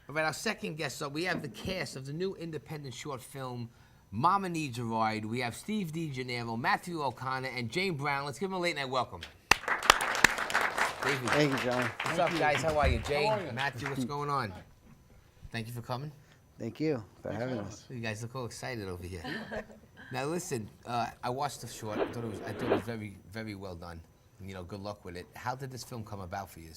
All right, our second guest up, we have the cast of the new independent short film, Mama Needs a Ride. We have Steve DeGennaro, Matthew O'Connor, and Jane Brown. Let's give them a late night welcome. Davey. Thank you, John. What's up, guys? How are you? Jane, How are you? Matthew, what's going on? Thank you for coming. Thank you for having us. You guys look all excited over here. Now listen, I watched the short. I thought it was very, very well done. You know, good luck with it. How did this film come about for you?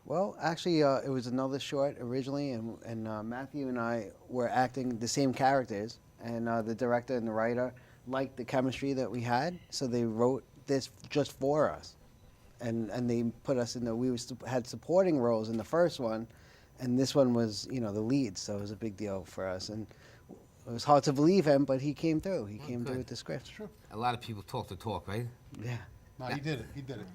Well, actually, it was another short originally, and Matthew and I were acting the same characters, and the director and the writer liked the chemistry that we had, so they wrote this just for us, and they put us in had supporting roles in the first one, and this one was, you know, the lead, so it was a big deal for us, and it was hard to believe him, but he came through. He came through with the script. True. A lot of people talk the talk, right? Yeah. No, he did it. He did it.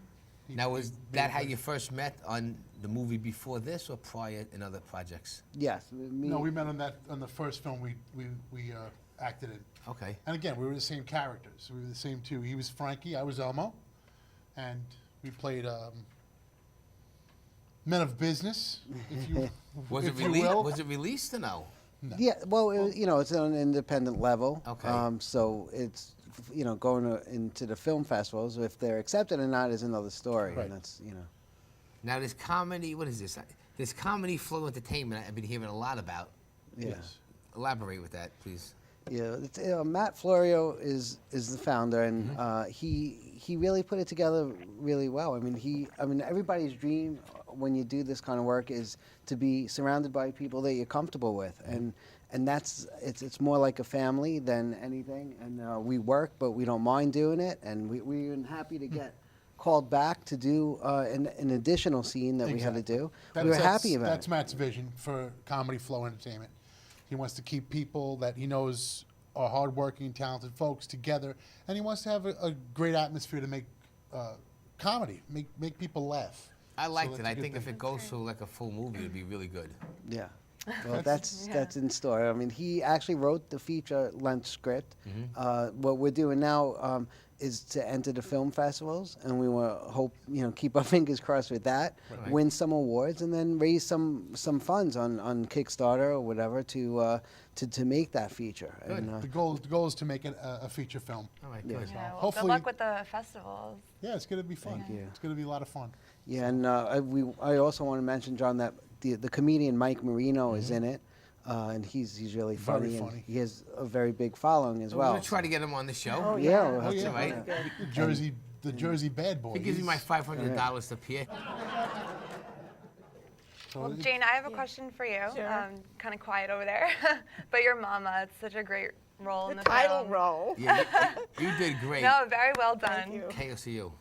Now, was that how you first met on the movie before this, or prior in other projects? Yes. No, we met on the first film we acted in. Okay. And again, we were the same characters. We were the same two. He was Frankie, I was Elmo, and we played men of business, if you Was if it you released? will. Was it released or no? Yeah, well, you know, it's on an independent level. Okay. So it's, you know, going into the film festivals. If they're accepted or not is another story. Right. And that's, you know. Now, this comedy, what is this? This comedy flow entertainment I've been hearing a lot about. Yeah. Yes. Elaborate with that, please. Yeah, it's, Matt Florio is the founder, and he really put it together really well. I mean, everybody's dream when you do this kind of work is to be surrounded by people that you're comfortable with, and that's it's more like a family than anything. And we work, but we don't mind doing it, and we're happy to get called back to do an additional scene that we had to do. We were happy about That's it. Matt's vision for Comedy Flow Entertainment. He wants to keep people that he knows are hardworking, talented folks together, and he wants to have a great atmosphere to make comedy, make people laugh. I liked that's it. a I good think if thing. it goes to like a full movie, it'd be really good. Yeah. Well, that's in store. I mean, he actually wrote the feature-length script. What we're doing now is to enter the film festivals, and we want to hope, you know, keep our fingers crossed with that, Right. win some awards, and then raise some funds on Kickstarter or whatever to make that feature. Good. And, The goal is to make it a feature film. All right, Yeah. good. Yeah, well, Hopefully- good luck with the festivals. Yeah, it's going to be fun. Thank you. It's going to be a lot of fun. yeah, and I also want to mention, John, that the comedian Mike Marino is in it. And he's really Very funny, and funny. he has a very big following as We're well. gonna try to get him on the show. Oh, yeah. we'll Oh have yeah, to- right. The Jersey bad boy. He gives me my $500 to appear. Well, Jane, I have a question for you. Sure. Kind of quiet over there, but your mama, it's such a great role in The the title film. role. Yeah, you did great. No, very well done. Thank you. KOCU.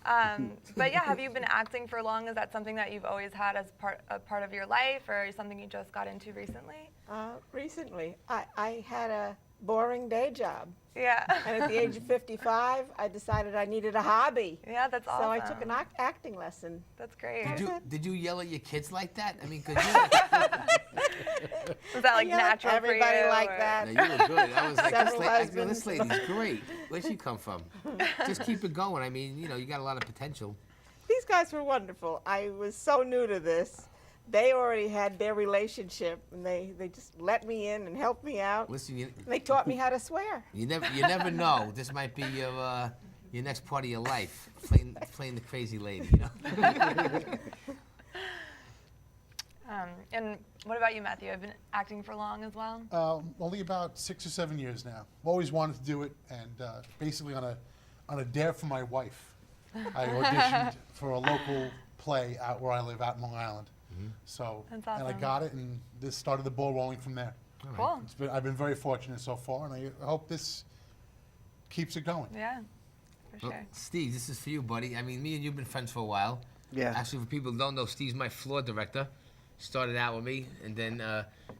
But yeah, have you been acting for long? Is that something that you've always had as a part of your life, or something you just got into recently? Recently, I had a boring day job. Yeah. And at the age of 55, I decided I needed a hobby. Yeah, that's awesome. So I took an acting lesson. That's great. Did you yell at your kids like that? I mean, 'cause Was that like I yell at natural everybody for you? like or- that. you were good. I was like, Several this husbands. lady's great. Where'd she come from? Just keep it going. I mean, you know, you got a lot of potential. These guys were wonderful. I was so new to this. They already had their relationship, and they just let me in and helped me out. Listen, They taught me how to swear. you never know. This might be your next part of your life, playing the crazy lady. You know. And what about you, Matthew? Have you been acting for long as well? Only about 6 or 7 years now. Always wanted to do it, and basically on a dare from my wife, I auditioned for a local play out where I live, out in Long Island. So, That's and I awesome. got it, and this started the ball rolling from there. Cool. I've been very fortunate so far, and I hope this keeps it going. Yeah, for Well, sure. Steve, this is for you, buddy. I mean, me and you've been friends for a while. Yeah. Actually, for people who don't know, Steve's my floor director. Started out with me, and then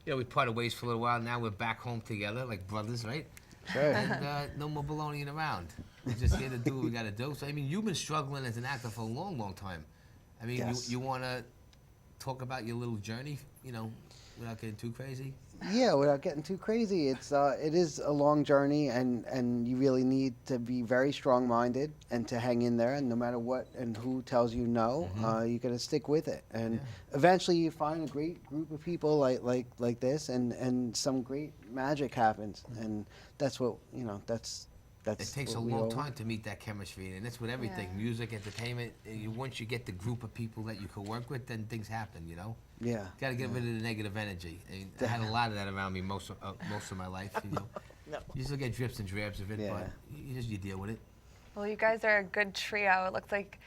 we parted ways for a little while. Now we're back home together, like brothers, right? Sure. And no more baloneying around. We're just here to do what we got to do. So I mean, you've been struggling as an actor for a long, long time. I mean, Yes. you want to talk about your little journey, you know, without getting too crazy? Yeah, without getting too crazy, it is a long journey, and you really need to be very strong-minded and to hang in there. And no matter what and who tells you no, you got to stick with it. And eventually, you find a great group of people like this, and some great magic happens. And that's what that's. It takes a what we long all- time to meet that chemistry, and that's with everything, Yeah. music, entertainment. Once you get the group of people that you can work with, then things happen, you know? Yeah. Got to get rid of the negative energy. I mean, I had a lot of that around me most of my life, you know? No. You still get drips and drabs of it, Yeah. but you deal with it. Well, you guys are a good trio. It looks like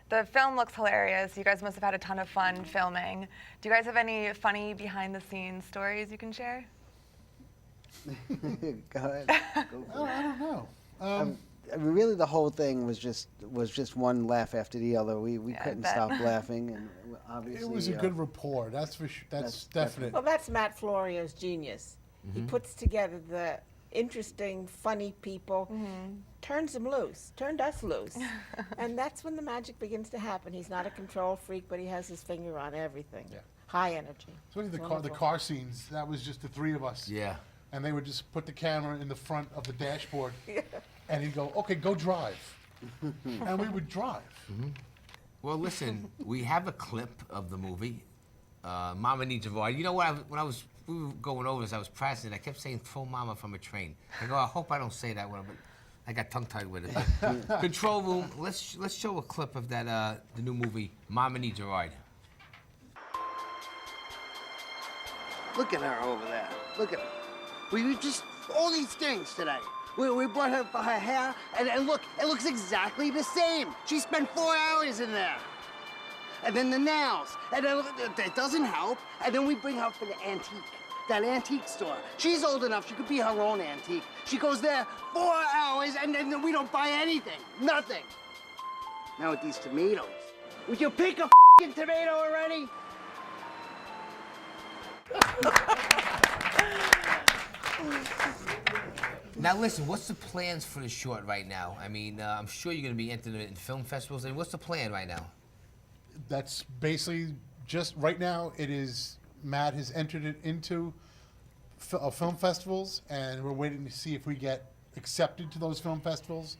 the film looks hilarious. You guys must have had a ton of fun filming. Do you guys have any funny behind-the-scenes stories you can share? Go ahead. Go for it. I don't know. I mean, really, the whole thing was just one laugh after the other. We Yeah, I couldn't bet. stop laughing, and obviously It was a good rapport. That's for sure. That's definite. Well, that's Matt Florio's genius. He puts together the interesting, funny people, turns them loose, turned us loose. And that's when the magic begins to happen. He's not a control freak, but he has his finger on everything. Yeah. High energy. Especially the Wonderful. car scenes. That was just the three of us. Yeah. And they would just put the camera in the front of the dashboard, and he'd go, "Okay, go drive," and we would drive. Well, listen, we have a clip of the movie, Mama Needs a Ride. You know what? We were going over this, I was practicing. I kept saying, "Throw Mama from a train." I go, I hope I don't say that one, but I got tongue-tied with it. Control room. Let's show a clip of that the new movie, Mama Needs a Ride. Look at her over there. Look at her. We just all these things today. We brought her for her hair, and look, it looks exactly the same. She spent 4 hours in there. And then the nails, and then that doesn't help. And then we bring her for the antique, that antique store. She's old enough; she could be her own antique. She goes there 4 hours, and then we don't buy anything, nothing. Now with these tomatoes, would you pick a f***ing tomato already? Now listen, what's the plans for the short right now? I mean, I'm sure you're going to be entering it in film festivals. And what's the plan right now? That's basically just right now. It is Matt has entered it into film festivals, and we're waiting to see if we get accepted to those film festivals.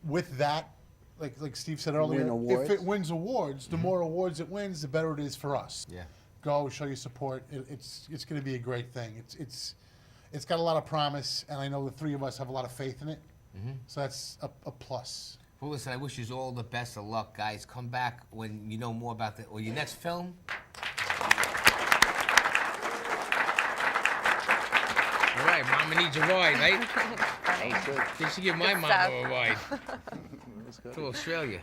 With that, like Steve said earlier, Win awards. if it wins awards, the more awards it wins, the better it is for us. Yeah. Go show your support. It's going to be a great thing. It's got a lot of promise, and I know the three of us have a lot of faith in it. So that's a plus. Well, listen, I wish you all the best of luck, guys. Come back when you know more about your next film. All right, Mama Needs a Ride, right? Funny. They should give my Good mama stuff. a ride to Australia.